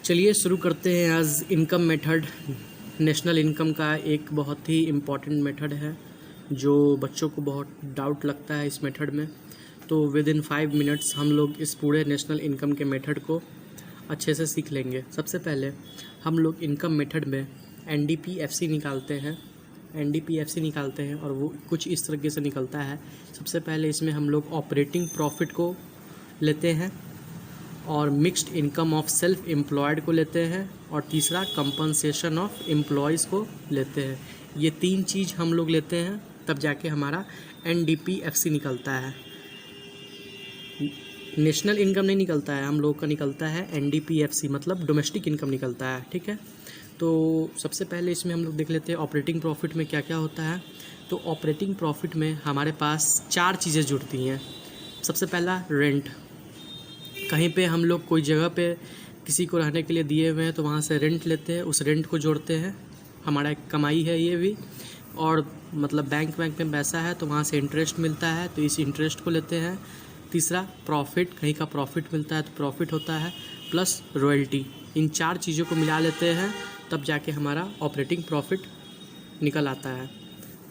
चलिए शुरू करते हैं आज इनकम मेथड। नेशनल इनकम का एक बहुत ही इम्पॉर्टेंट मेथड है जो बच्चों को बहुत डाउट लगता है इस मेथड में। तो विद इन 5 मिनट्स हम लोग इस पूरे नेशनल इनकम के मेथड को अच्छे से सीख लेंगे। सबसे पहले हम लोग इनकम मेथड में NDPFC निकालते हैं और वो कुछ इस तरीके से निकलता है। सबसे पहले इसमें हम लोग ऑपरेटिंग प्रॉफिट को लेते हैं और mixed income of self employed को लेते हैं और तीसरा कंपनसेशन ऑफ एम्प्लॉयज़ को लेते हैं। ये 3 चीज़ हम लोग लेते हैं तब जाके हमारा NDPFC निकलता है। नेशनल इनकम नहीं निकलता है, हम लोग का निकलता है NDPFC, मतलब डोमेस्टिक इनकम निकलता है। ठीक है, तो सबसे पहले इसमें हम लोग देख लेते हैं ऑपरेटिंग प्रॉफिट में क्या क्या होता है। तो ऑपरेटिंग प्रॉफिट में हमारे पास 4 चीज़ें जुड़ती हैं। सबसे पहला रेंट, कहीं पे हम लोग कोई जगह पे किसी को रहने के लिए दिए हुए हैं तो वहाँ से रेंट लेते हैं, उस रेंट को जोड़ते हैं, हमारा एक कमाई है ये भी। और मतलब बैंक में पैसा है तो वहाँ से इंटरेस्ट मिलता है तो इस इंटरेस्ट को लेते हैं। तीसरा प्रॉफिट, कहीं का प्रॉफिट मिलता है तो प्रॉफिट होता है, प्लस रॉयल्टी। इन 4 चीज़ों को मिला लेते हैं तब जाके हमारा ऑपरेटिंग प्रॉफिट निकल आता है।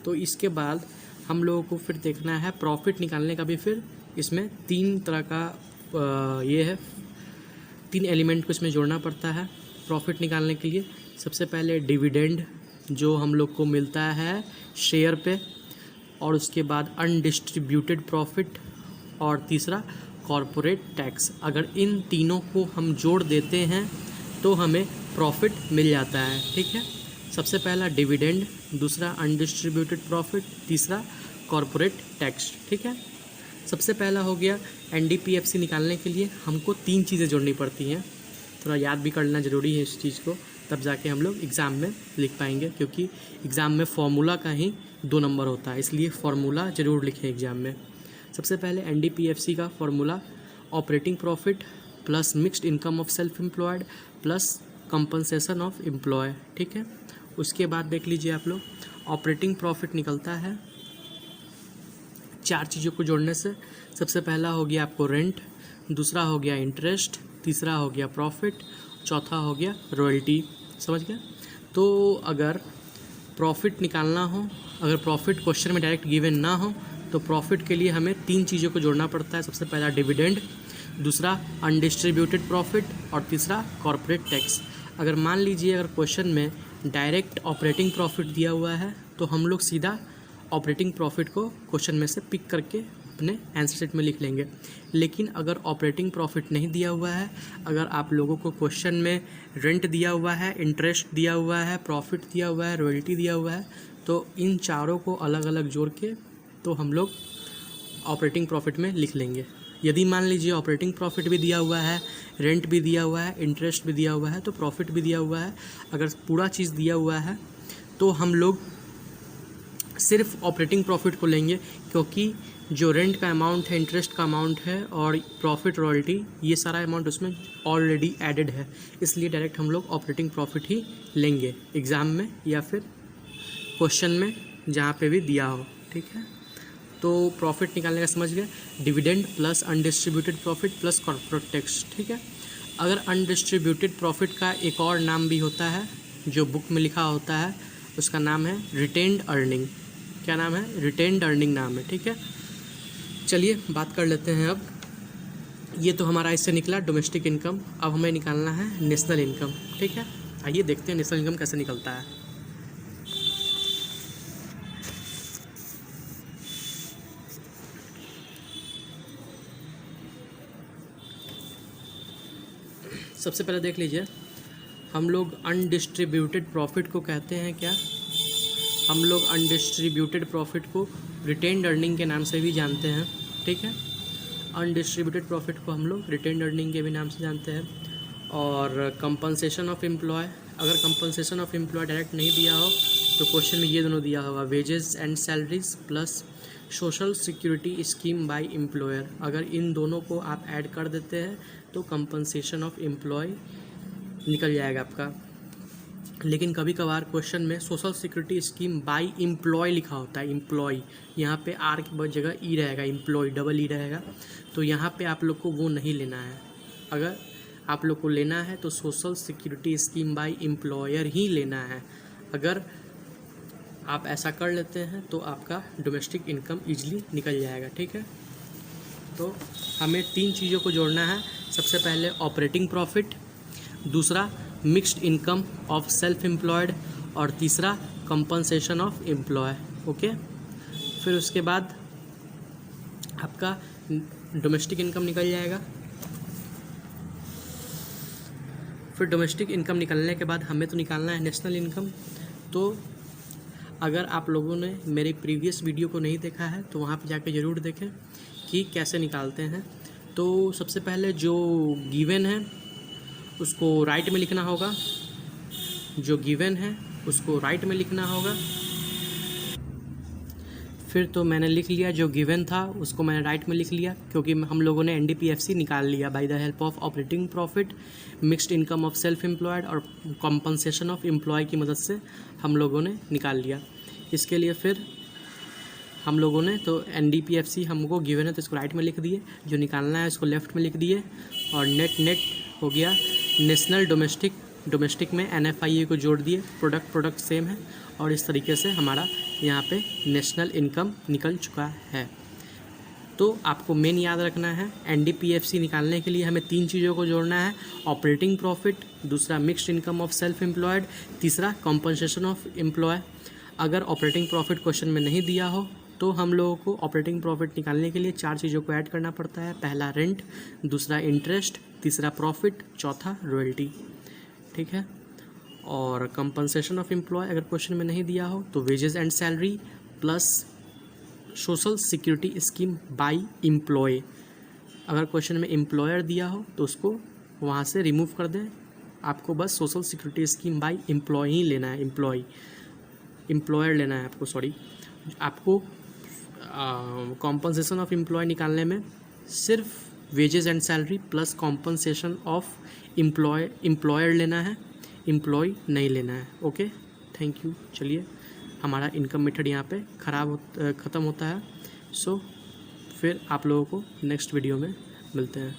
तो इसके बाद हम लोगों को फिर देखना है प्रॉफिट निकालने का भी। फिर इसमें 3 तरह का ये है, 3 एलिमेंट को इसमें जोड़ना पड़ता है प्रॉफिट निकालने के लिए। सबसे पहले डिविडेंड जो हम लोग को मिलता है शेयर पे, और उसके बाद अनडिस्ट्रीब्यूटेड प्रॉफिट, और तीसरा कॉरपोरेट टैक्स। अगर इन तीनों को हम जोड़ देते हैं तो हमें प्रॉफिट मिल जाता है। ठीक है, सबसे पहला डिविडेंड, दूसरा अनडिस्ट्रीब्यूटेड प्रॉफिट, तीसरा कॉरपोरेट टैक्स। ठीक है, सबसे पहला हो गया NDPFC निकालने के लिए हमको 3 चीज़ें जोड़नी पड़ती हैं। थोड़ा याद भी करना ज़रूरी है इस चीज़ को, तब जाके हम लोग एग्ज़ाम में लिख पाएंगे, क्योंकि एग्ज़ाम में फार्मूला का ही 2 नंबर होता है, इसलिए फार्मूला ज़रूर लिखें एग्ज़ाम में। सबसे पहले NDPFC का formula operating profit plus mixed income of self employed plus compensation of employee. ठीक है, उसके बाद देख लीजिए आप लोग, ऑपरेटिंग प्रॉफिट निकलता है 4 चीज़ों को जोड़ने से। सबसे पहला हो गया आपको रेंट, दूसरा हो गया इंटरेस्ट, तीसरा हो गया प्रॉफिट, चौथा हो गया रॉयल्टी। समझ गया? तो अगर प्रॉफिट निकालना हो, अगर प्रॉफिट क्वेश्चन में डायरेक्ट गिवन ना हो तो प्रॉफिट के लिए हमें 3 चीज़ों को जोड़ना पड़ता है। सबसे पहला डिविडेंड, दूसरा अनडिस्ट्रीब्यूटेड प्रॉफिट और तीसरा कॉरपोरेट टैक्स। अगर मान लीजिए अगर क्वेश्चन में डायरेक्ट ऑपरेटिंग प्रॉफिट दिया हुआ है तो हम लोग सीधा ऑपरेटिंग प्रॉफिट को क्वेश्चन में से पिक करके अपने आंसर शीट में लिख लेंगे। लेकिन अगर ऑपरेटिंग प्रॉफिट नहीं दिया हुआ है, अगर आप लोगों को क्वेश्चन में रेंट दिया हुआ है, इंटरेस्ट दिया हुआ है, प्रॉफिट दिया हुआ है, रॉयल्टी दिया हुआ है, तो इन चारों को अलग अलग जोड़ के तो हम लोग ऑपरेटिंग प्रॉफिट में लिख लेंगे। यदि मान लीजिए ऑपरेटिंग प्रॉफिट भी दिया हुआ है, रेंट भी दिया हुआ है, इंटरेस्ट भी दिया हुआ है, तो प्रॉफिट भी दिया हुआ है, अगर पूरा चीज़ दिया हुआ है तो हम लोग सिर्फ ऑपरेटिंग प्रॉफिट को लेंगे, क्योंकि जो रेंट का अमाउंट है, इंटरेस्ट का अमाउंट है और प्रॉफिट रॉयल्टी, ये सारा अमाउंट उसमें ऑलरेडी एडेड है, इसलिए डायरेक्ट हम लोग ऑपरेटिंग प्रॉफिट ही लेंगे एग्ज़ाम में या फिर क्वेश्चन में जहाँ पे भी दिया हो। ठीक है, तो प्रॉफिट निकालने का समझ गए, dividend plus undistributed profit plus corporate tax. ठीक है, अगर अनडिस्ट्रीब्यूटेड प्रॉफिट का एक और नाम भी होता है जो बुक में लिखा होता है, उसका नाम है रिटेन्ड अर्निंग। क्या नाम है? रिटेन्ड अर्निंग नाम है। ठीक है, चलिए बात कर लेते हैं अब। ये तो हमारा इससे निकला डोमेस्टिक इनकम, अब हमें निकालना है नेशनल इनकम। ठीक है, आइए देखते हैं नेशनल इनकम कैसे निकलता है। सबसे पहले देख लीजिए, हम लोग अनडिस्ट्रीब्यूटेड प्रॉफिट को कहते हैं क्या? हम लोग अनडिस्ट्रीब्यूटेड प्रॉफिट को रिटेन्ड अर्निंग के नाम से भी जानते हैं। ठीक है, अनडिस्ट्रीब्यूटेड प्रॉफिट को हम लोग रिटेन्ड अर्निंग के भी नाम से जानते हैं। और कंपनसेशन ऑफ एम्प्लॉय, अगर कंपनसेशन ऑफ एम्प्लॉय डायरेक्ट नहीं दिया हो तो क्वेश्चन में ये दोनों दिया होगा, wages and salaries plus social security scheme by employer. अगर इन दोनों को आप ऐड कर देते हैं तो कंपनसेशन ऑफ एम्प्लॉय निकल जाएगा आपका। लेकिन कभी कभार क्वेश्चन में social security scheme by employer लिखा होता है, एम्प्लॉय, यहाँ पे आर की जगह ई रहेगा, एम्प्लॉय डबल ई रहेगा, तो यहाँ पे आप लोग को वो नहीं लेना है। अगर आप लोग को लेना है तो social security scheme by employer ही लेना है। अगर आप ऐसा कर लेते हैं तो आपका डोमेस्टिक इनकम ईजिली निकल जाएगा, ठीक है। तो हमें 3 चीज़ों को जोड़ना है। सबसे पहले ऑपरेटिंग प्रॉफिट, दूसरा mixed income of self employed और तीसरा कंपनसेशन ऑफ एम्प्लॉय। ओके, फिर उसके बाद आपका डोमेस्टिक इनकम निकल जाएगा। फिर डोमेस्टिक इनकम निकलने के बाद हमें तो निकालना है नेशनल इनकम। तो अगर आप लोगों ने मेरे प्रीवियस वीडियो को नहीं देखा है तो वहाँ पे जाके ज़रूर देखें कि कैसे निकालते हैं। तो सबसे पहले जो गिवन है उसको राइट में लिखना होगा, जो गिवन है उसको राइट में लिखना होगा। फिर तो मैंने लिख लिया, जो गिवन था उसको मैंने राइट में लिख लिया, क्योंकि हम लोगों ने NDPFC निकाल लिया by the help of operating profit, mixed income of self employed और कंपनसेशन ऑफ एम्प्लॉय की मदद से हम लोगों ने निकाल लिया। इसके लिए फिर हम लोगों ने तो NDPFC हमको गिवन है तो इसको राइट में लिख दिए, जो निकालना है इसको लेफ्ट में लिख दिए, और नेट हो गया नेशनल डोमेस्टिक में NFIA को जोड़ दिए, प्रोडक्ट सेम है, और इस तरीके से हमारा यहाँ पे नेशनल इनकम निकल चुका है। तो आपको मेन याद रखना है, NDPFC निकालने के लिए हमें 3 चीज़ों को जोड़ना है, ऑपरेटिंग प्रॉफिट, दूसरा mixed income of self employed, तीसरा कंपनसेशन ऑफ एम्प्लॉय। अगर ऑपरेटिंग प्रॉफिट क्वेश्चन में नहीं दिया हो तो हम लोगों को ऑपरेटिंग प्रॉफिट निकालने के लिए 4 चीज़ों को ऐड करना पड़ता है। पहला रेंट, दूसरा इंटरेस्ट, तीसरा प्रॉफिट, चौथा रॉयल्टी, ठीक है। और कंपनसेशन ऑफ एम्प्लॉय अगर क्वेश्चन में नहीं दिया हो तो wages and salary plus social security scheme by employer. अगर क्वेश्चन में एम्प्लॉयर दिया हो तो उसको वहाँ से रिमूव कर दें, आपको बस social security scheme by employ ही लेना है, एम्प्लॉयर लेना है आपको, सॉरी। आपको कॉम्पनसेशन ऑफ एम्प्लॉय निकालने में सिर्फ wages and salary plus compensation of employer लेना है, एम्प्लॉय नहीं लेना है। Okay, thank you. चलिए, हमारा इनकम मेथड यहाँ पे ख़त्म होता है। सो फिर आप लोगों को नेक्स्ट वीडियो में मिलते हैं।